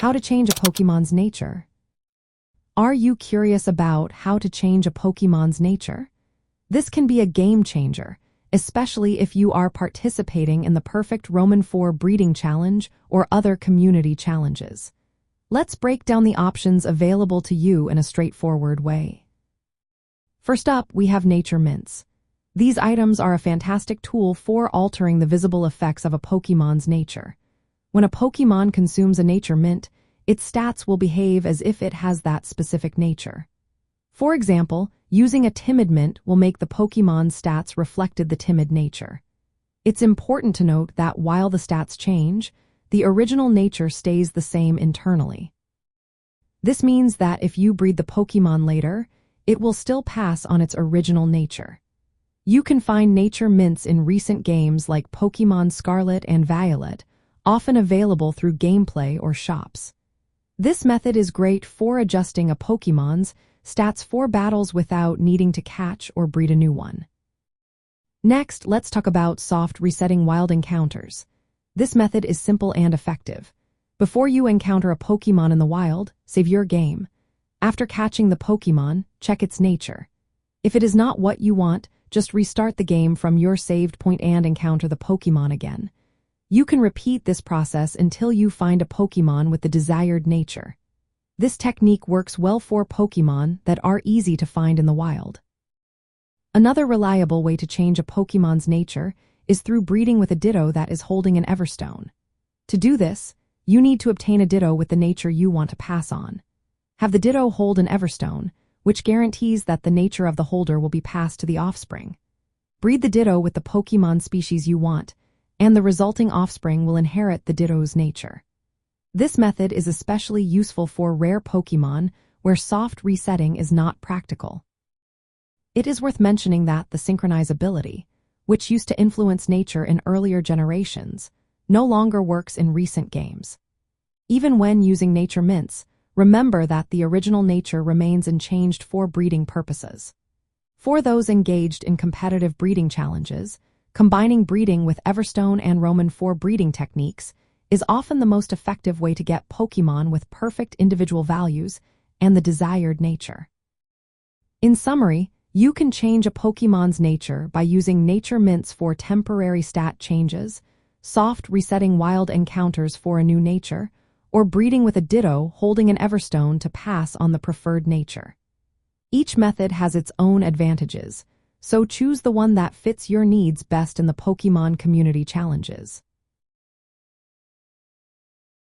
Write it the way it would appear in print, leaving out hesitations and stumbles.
How to change a Pokemon's nature. Are you curious about how to change a Pokemon's nature? This can be a game changer, especially if you are participating in the Perfect Roman 4 Breeding Challenge or other community challenges. Let's break down the options available to you in a straightforward way. First up, we have Nature Mints. These items are a fantastic tool for altering the visible effects of a Pokemon's nature. When a Pokemon consumes a Nature Mint, its stats will behave as if it has that specific nature. For example, using a Timid Mint will make the Pokemon's stats reflected the timid nature. It's important to note that while the stats change, the original nature stays the same internally. This means that if you breed the Pokemon later, it will still pass on its original nature. You can find Nature Mints in recent games like Pokemon Scarlet and Violet, often available through gameplay or shops. This method is great for adjusting a Pokemon's stats for battles without needing to catch or breed a new one. Next, let's talk about soft resetting wild encounters. This method is simple and effective. Before you encounter a Pokemon in the wild, save your game. After catching the Pokemon, check its nature. If it is not what you want, just restart the game from your saved point and encounter the Pokemon again. You can repeat this process until you find a Pokemon with the desired nature. This technique works well for Pokemon that are easy to find in the wild. Another reliable way to change a Pokemon's nature is through breeding with a Ditto that is holding an Everstone. To do this, you need to obtain a Ditto with the nature you want to pass on. Have the Ditto hold an Everstone, which guarantees that the nature of the holder will be passed to the offspring. Breed the Ditto with the Pokemon species you want, and the resulting offspring will inherit the Ditto's nature. This method is especially useful for rare Pokemon where soft resetting is not practical. It is worth mentioning that the Synchronize ability, which used to influence nature in earlier generations, no longer works in recent games. Even when using Nature Mints, remember that the original nature remains unchanged for breeding purposes. For those engaged in competitive breeding challenges, combining breeding with Everstone and Roman 4 breeding techniques is often the most effective way to get Pokemon with perfect individual values and the desired nature. In summary, you can change a Pokemon's nature by using Nature Mints for temporary stat changes, soft resetting wild encounters for a new nature, or breeding with a Ditto holding an Everstone to pass on the preferred nature. Each method has its own advantages, so choose the one that fits your needs best in the Pokemon community challenges.